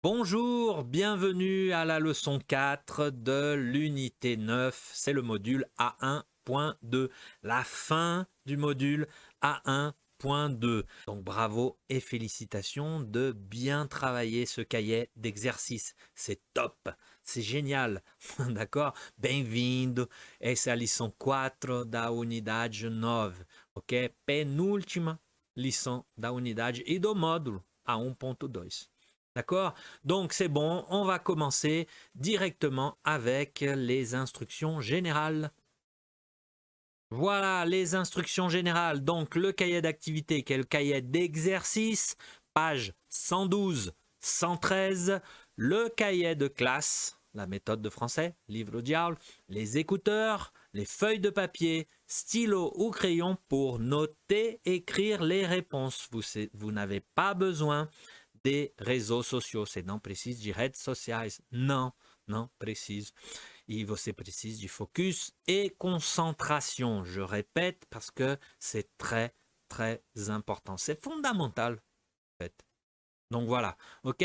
Bonjour, bienvenue à la leçon 4 de l'unité 9, c'est le module A1.2, la fin du module A1.2. Donc bravo et félicitations de bien travailler ce cahier d'exercice, c'est top, c'est génial, d'accord? Bem-vindo, essa é a lição 4 da unidade 9, ok? Penúltima lição da unidade e do módulo A1.2. D'accord? Donc c'est bon, on va commencer directement avec les instructions générales. Voilà les instructions générales. Donc le cahier d'activité qui est le cahier d'exercice, page 112, 113, le cahier de classe, la méthode de français, livre au diable, les écouteurs, les feuilles de papier, stylo ou crayon pour noter, écrire les réponses. Vous n'avez pas besoin des réseaux sociaux. Você não precisa de redes sociais. Não, não precisa. E você precisa de focus et concentration. Je répète parce que c'est très, très important. C'est fondamental, en fait. Donc voilà, ok?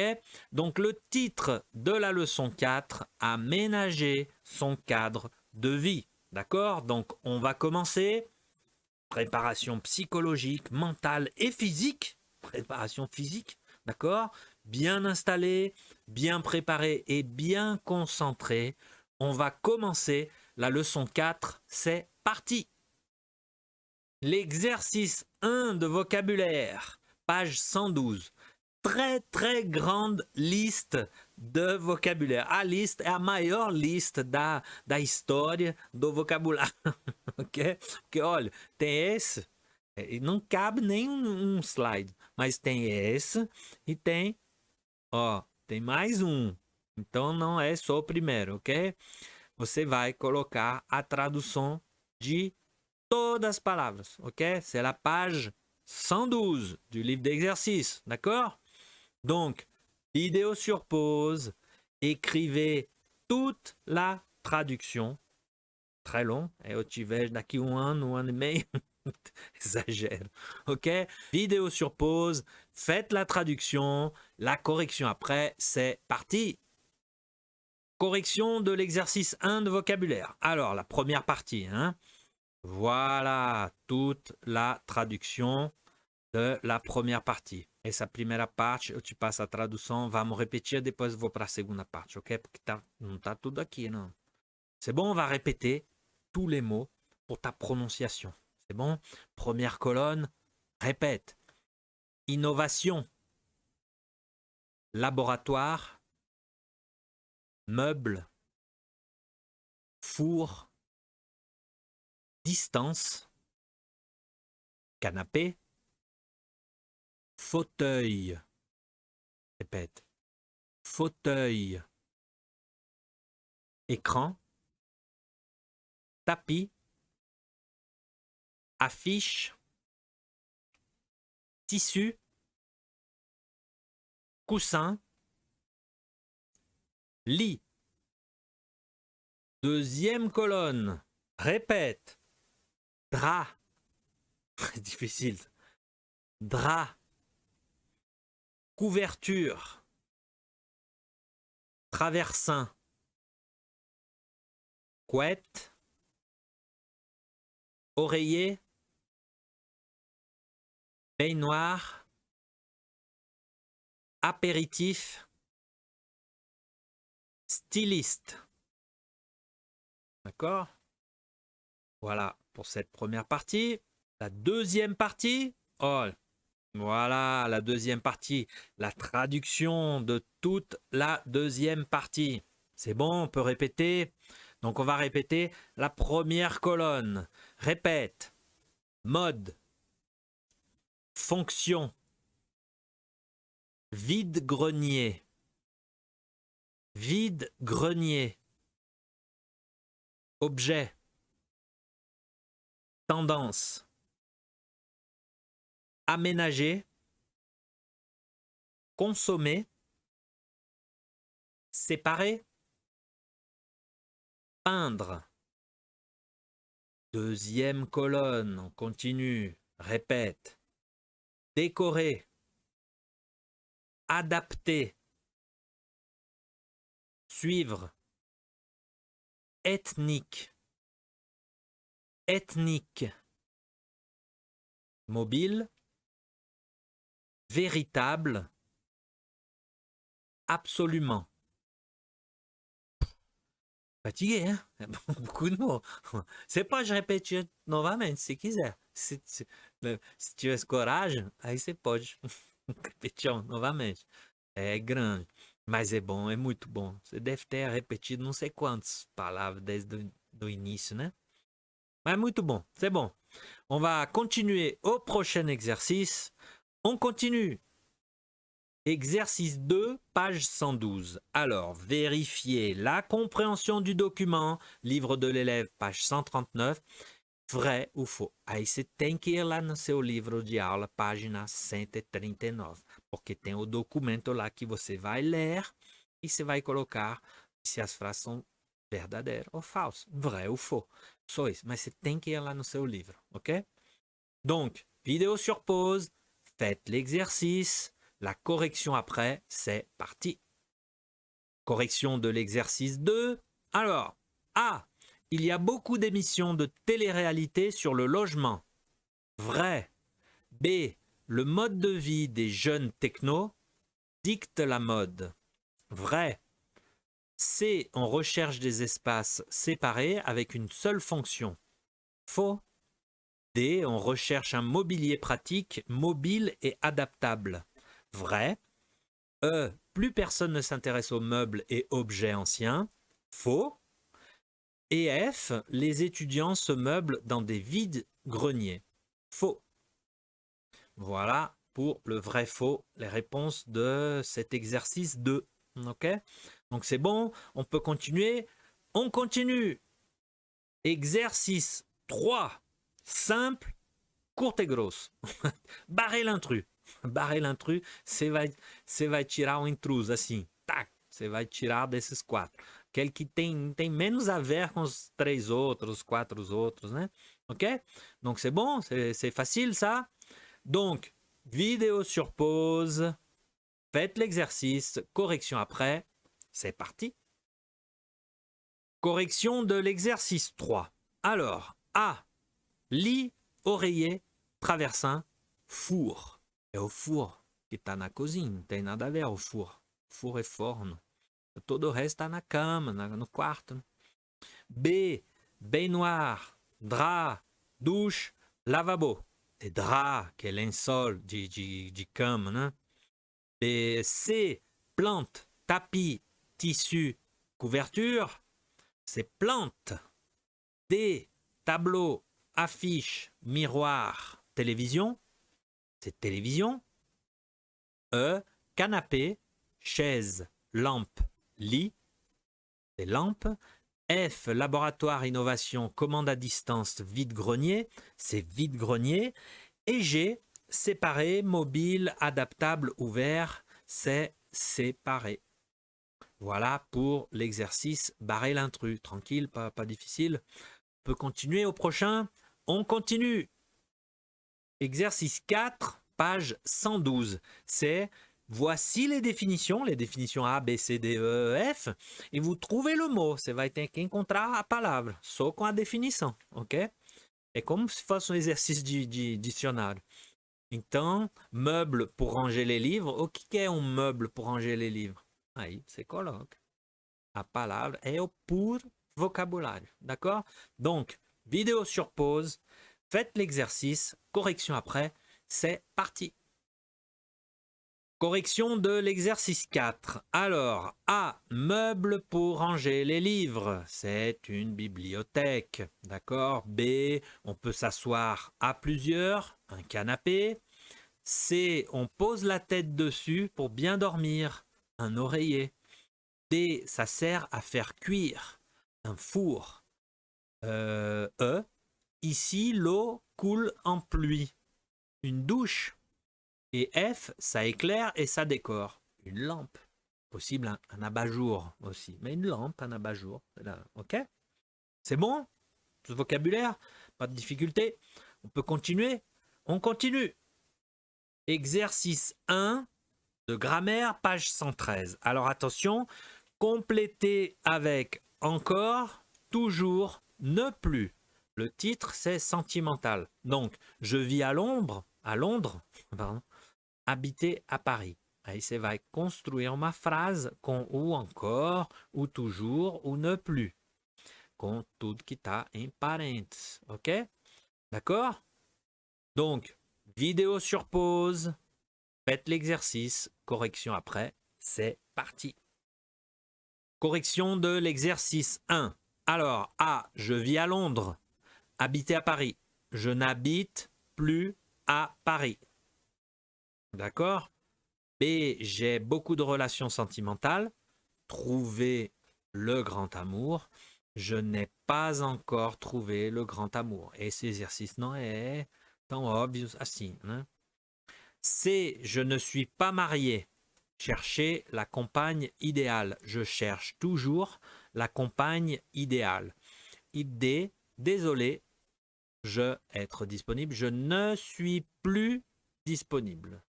Donc le titre de la leçon 4, aménager son cadre de vie. D'accord? Donc on va commencer. Préparation psychologique, mentale et physique. Préparation physique. D'accord? Bien installé, bien préparé et bien concentré. On va commencer la leçon 4. C'est parti! L'exercice 1 de vocabulaire, page 112. Très grande liste de vocabulaire. A lista é a maior lista da história do vocabulário. Ok? Porque, olha, tem esse, e não cabe nem um slide, mas tem esse e tem, ó, tem mais um. Então não é só o primeiro, ok? Você vai colocar a tradução de todas as palavras, ok? C'est la page 112 du livre d'exercice, d'accord? Donc, vidéo sur pause, écrivez toute la traduction. Très long, eu te vejo daqui um ano e meio. Exagère, ok? Vidéo sur pause, faites la traduction, la correction après, c'est parti. Correction de l'exercice 1 de vocabulaire. Alors, la première partie, hein? Voilà, toute la traduction de la première partie. Essa primeira parte, eu te passo a tradução, vamos repetir, depois eu vou para a segunda parte, ok? Porque não tá tudo aqui, não. C'est bon, on va répéter tous les mots pour ta prononciation. C'est bon? Première colonne, répète. Innovation, laboratoire, meuble, four, distance, canapé, fauteuil. Répète. Fauteuil. Écran, tapis, affiche, tissu, coussin, lit. Deuxième colonne, répète. Drap. Difficile. Drap. Couverture. Traversin. Couette. Oreiller. Baignoire. Apéritif. Styliste. D'accord? Voilà pour cette première partie. La deuxième partie, oh, voilà la deuxième partie, la traduction de toute la deuxième partie. C'est bon, on peut répéter. Donc on va répéter la première colonne. Répète. Mode. Fonction. Vide-grenier. Vide-grenier. Objet. Tendance. Aménager. Consommer. Séparer. Peindre. Deuxième colonne, on continue. Répète. Décorer. Adapter. suivre. Ethnique. Ethnique. Mobile. Véritable. Absolument. Fatigué, hein? Beaucoup de mots. Você pode repetir novamente, se quiser. Se tiver coragem, aí você pode repetir novamente. É grande, mas é bom, é muito bom. Você deve ter repetido não sei quantas palavras desde o início, né? Mais muito bom, c'est bon. On va continuer au prochain exercice. On continue. Exercice 2, page 112. Alors, vérifiez la compréhension du document, livre de l'élève, page 139. Vrai ou faux? Aí você tem que ir lá no seu livro de aula, página 139, porque tem o documento lá que você vai ler e você vai colocar se as frases são verdadeiras ou falsas, vrai ou faux. Só isso, mas você tem que ir lá no seu livro, ok? Donc, vidéo sur pause, faites l'exercice, la correction après, c'est parti. Correction de l'exercice 2. Alors, A. Il y a beaucoup d'émissions de télé-réalité sur le logement. Vrai. B. Le mode de vie des jeunes technos dicte la mode. Vrai. C. On recherche des espaces séparés avec une seule fonction. Faux. D. On recherche un mobilier pratique, mobile et adaptable. Vrai. E. Plus personne ne s'intéresse aux meubles et objets anciens. Faux. Et F. Les étudiants se meublent dans des vides-greniers. Faux. Voilà pour le vrai-faux, les réponses de cet exercice 2. Ok? Donc c'est bon, on peut continuer. On continue. Exercice 3. Simple, courte et grosse. Barrer l'intrus. Barrer l'intrus, você vai tirar um intruso assim. Tac, você vai tirar desses 4. Aquele que tem menos a ver com os 3 outros, os 4 outros, né? Ok? Donc c'est bon, c'est facile ça. Donc, vidéo sur pause, faites l'exercice, correction après, c'est parti. Correction de l'exercice 3. Alors, A, lit, oreiller, traversin, four. É o four que tá na cozinha, não tem nada a ver o four. Four é forno. Todo o resto tá na cama, no quarto. B, baignoire, drap, douche, lavabo. C'est drap, que é lençol de cama, né? B, C, plante, tapis, tissu, couverture. C'est plante. D, tableau, affiche, miroir, télévision. C'est télévision. E, canapé, chaise, lampe, lit. C'est lampe. F, laboratoire, innovation, commande à distance, vide-grenier. C'est vide-grenier. Et G, séparé, mobile, adaptable, ouvert. C'est séparé. Voilà pour l'exercice barrer l'intrus. Tranquille, pas difficile. On peut continuer au prochain. On continue. Exercice 4, page 112. C'est voici les définitions A, B, C, D, E, F, e vous trouvez le mot. Você vai ter que encontrar a palavra, só com a definição, ok? É como se fosse um exercício de dicionário. Então, meuble pour ranger les livres. O que é um meuble pour ranger les livres? Aí você coloca. A palavra é o puro vocabulário, d'accord? Donc, vidéo sur pause, faites l'exercice, correction après, c'est parti. Correction de l'exercice 4. Alors, A, meuble pour ranger les livres. C'est une bibliothèque. D'accord? B, on peut s'asseoir à plusieurs, un canapé. C, on pose la tête dessus pour bien dormir, un oreiller. D, ça sert à faire cuire, un four. E, ici l'eau coule en pluie, une douche. Et F, ça éclaire et ça décore. Une lampe. Possible un abat-jour aussi. Mais une lampe, un abat-jour. Ok? C'est bon? Ce vocabulaire? Pas de difficulté? On peut continuer? On continue. Exercice 1 de grammaire, page 113. Alors attention, compléter avec encore, toujours, ne plus. Le titre, c'est sentimental. Donc, je vis à Londres, pardon, habiter à Paris. Aí você vai construire ma phrase com ou encore, ou toujours, ou ne plus. Com tudo que está em parênteses. OK? D'accord? Donc, vidéo sur pause. Faites l'exercice. Correction après. C'est parti. Correction de l'exercice 1. Alors, A, je vis à Londres. Habiter à Paris. Je n'habite plus à Paris. D'accord? B, j'ai beaucoup de relations sentimentales. Trouver le grand amour. Je n'ai pas encore trouvé le grand amour. Esse exercício não é tão óbvio assim, né? C, je ne suis pas marié. Chercher la compagne idéale. Je cherche toujours la compagne idéale. Et D, désolé, je être disponible. Je ne suis plus disponible.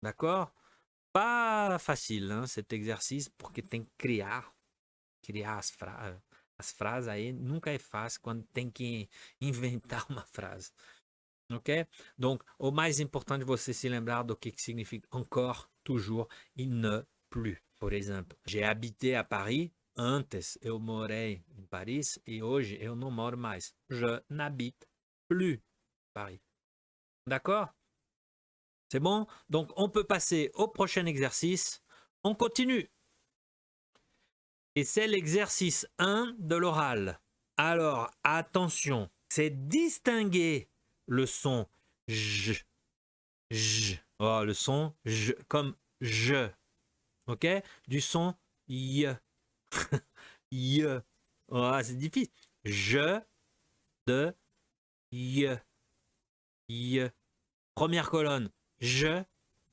D'accord? Pas facile, hein, cet exercício, porque tem que criar as frases aí nunca é fácil quando tem que inventar uma frase. Ok? Donc, o mais importante é você se lembrar do que significa encore, toujours e ne plus. Por exemplo, j'ai habité à Paris. Antes eu morei em Paris e hoje eu não moro mais. Je n'habite plus Paris. D'accord? C'est bon? Donc, on peut passer au prochain exercice. On continue. Et c'est l'exercice 1 de l'oral. Alors, attention, c'est distinguer le son j, oh, le son j, comme je, ok? Du son y, y. Oh, c'est difficile. Je, de, y. Première colonne, je.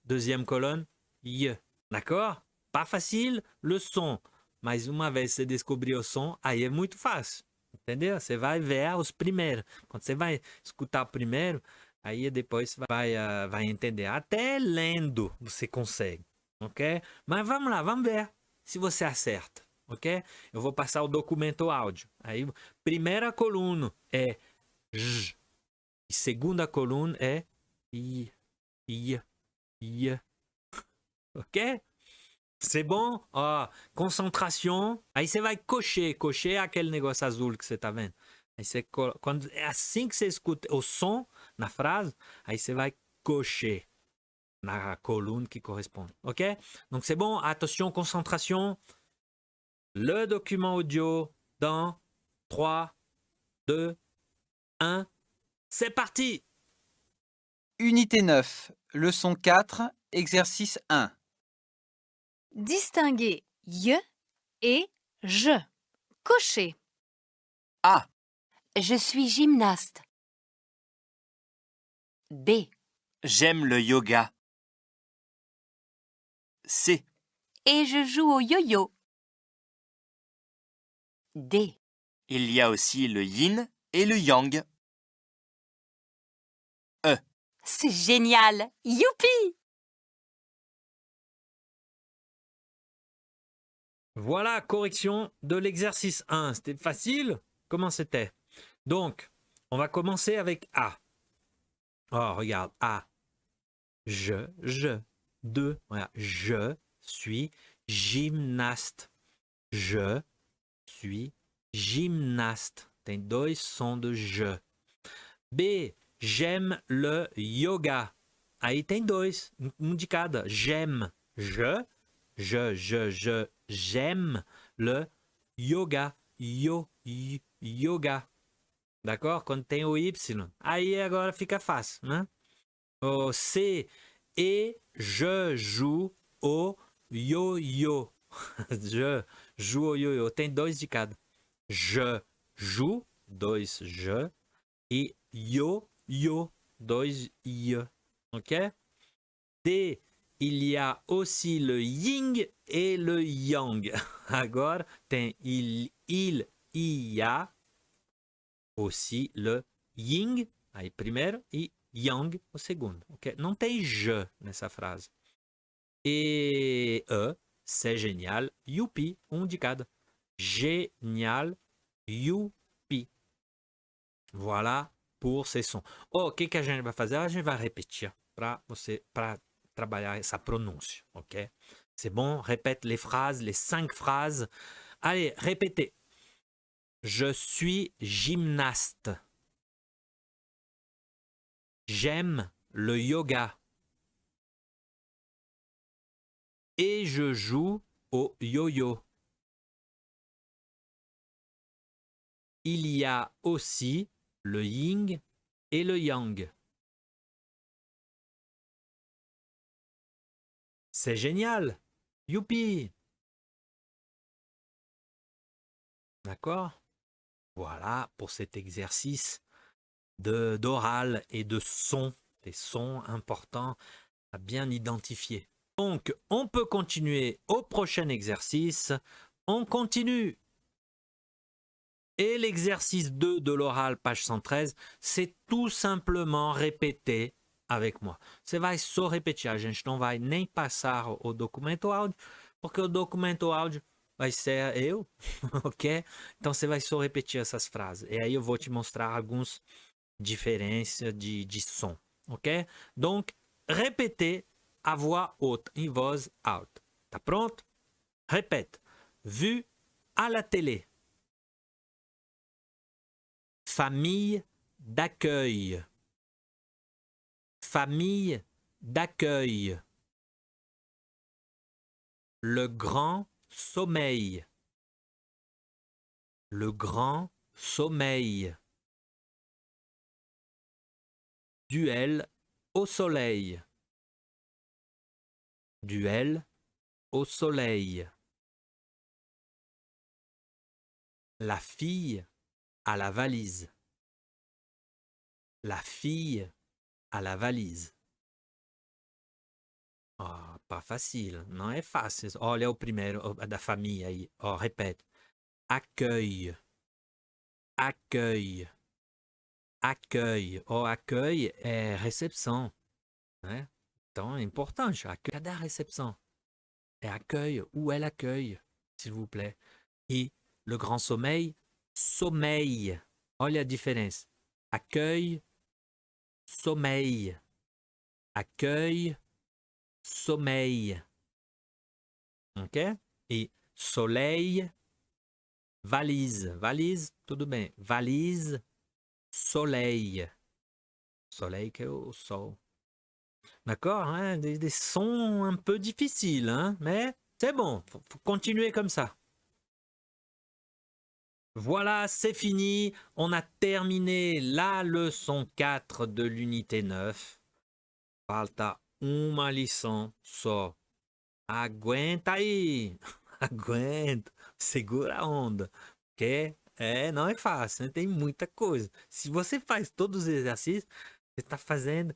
Deuxième colonne, y. D'accord? Pas facile, le son. Mas uma vez você descobrir o som, aí é muito fácil. Entendeu? Você vai ver os primeiros. Quando você vai escutar o primeiro, aí depois você vai entender. Até lendo você consegue. Ok? Mas vamos lá, vamos ver se você acerta. Ok? Eu vou passar o documento áudio. Aí, primeira coluna é j. E segunda coluna é i. Ok? C'est bon? Oh, concentration. Aí você vai cocher. Cocher é aquele negócio azul que você tá vendo. Aí você, quando, é assim que você escuta o som na frase, aí você vai cocher na coluna qui correspond. Ok? Donc c'est bon. Attention, concentration. Le document audio dans 3, 2, 1. C'est parti! Unité 9, leçon 4, exercice 1. Distinguer je et je. Cocher. A. Je suis gymnaste. B. J'aime le yoga. C. Et je joue au yo-yo. D. Il y a aussi le yin et le yang. E. C'est génial! Youpi! Voilà, correction de l'exercice 1. C'était facile? Comment c'était? Donc, on va commencer avec A. Oh, regarde, A. Je. 2. Voilà. Je suis gymnaste. Je suis gymnaste. Tem dois sons de je. B. J'aime le yoga. Aí tem dois, de cada. J'aime. J'aime le yoga. Yoga. D'accord? Quando tem o Y. Aí agora fica fácil, né? O C. Et je joue au yo-yo. Je joue au yo-yo. Tem dois de cada. Je joue, dois je. E yo, dois i. Ok? D. Il y a aussi le yin et le yang. Agora tem il y a aussi le yin, aí primeiro, e yang, o segundo. Okay? Não tem je nessa frase. E c'est génial, youpi, um de cada. Génial, youpi. Voilà pour ces sons. O que a gente vai fazer? A gente vai repetir para trabalhar essa pronúncia, ok? C'est bon, répète les phrases, les 5 phrases. Allez, répétez. Je suis gymnaste. J'aime le yoga. Et je joue au yo-yo. Il y a aussi le yin et le yang. C'est génial. Youpi. D'accord? Voilà pour cet exercice d'oral et de son, des sons importants à bien identifier. Donc, on peut continuer au prochain exercice. On continue. Et l'exercice 2 de l'oral, page 113, c'est tout simplement répéter avec moi. Você vai só repetir, a gente não vai nem passar o documento áudio, porque o documento áudio vai ser eu, ok? Então você vai só repetir essas frases. E aí eu vou te mostrar algumas diferenças de som, ok? Donc, répétez à voix haute, em voz alta. Tá pronto? Répète. Vu à la télé. Famille d'accueil. Famille d'accueil. Le grand sommeil. Le grand sommeil. Duel au soleil. Duel au soleil. La fille à la valise. La fille à la valise. Oh, pas facile, não é fácil. Olha o primeiro da família aí. Oh, repete. Accueil. Accueil. Accueil. Oh, accueil é recepção, né? Então é importante. Cadê a recepção? É accueil. Où est l'accueil, s'il vous plaît? E le grand sommeil, sommeil. Olha a diferença. Accueil, sommeil. Accueil, sommeil. Ok? E soleil, valise. Valise, tudo bem. Valise, soleil. Soleil que é o sol. D'accord? Hein? Des sons un peu difficiles, hein? Mais c'est bon. Faut continuer comme ça. Voilà, c'est fini. On a terminé la leçon 4 de l'unité 9. Falta uma lição só. Aguenta aí. Aguenta. Segura a onda. Porque não é fácil, né? Tem muita coisa. Se você faz todos os exercícios, você está fazendo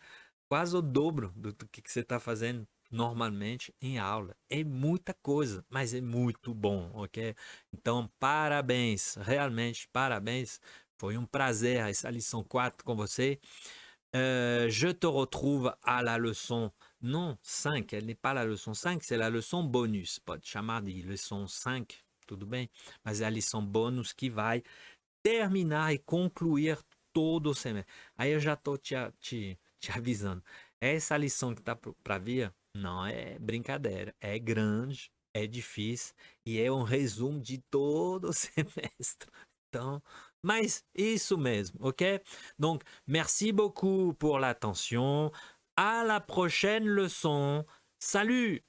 quase o dobro do que você está fazendo normalmente em aula. É muita coisa, mas é muito bom, ok? Então, parabéns, realmente parabéns. Foi um prazer essa lição 4 com você. Je te retrouve à la leçon, non 5, elle n'est pas la leçon 5, c'est la leçon bonus. Pode chamar de leçon 5, tudo bem? Mas é a lição bônus que vai terminar e concluir todo o semestre. Aí eu já estou te avisando. Essa lição que está para vir não é brincadeira. É grande, é difícil e é um resumo de todo o semestre. Então, mais isso mesmo, ok? Donc, merci beaucoup pour l'attention. À la prochaine leçon. Salut!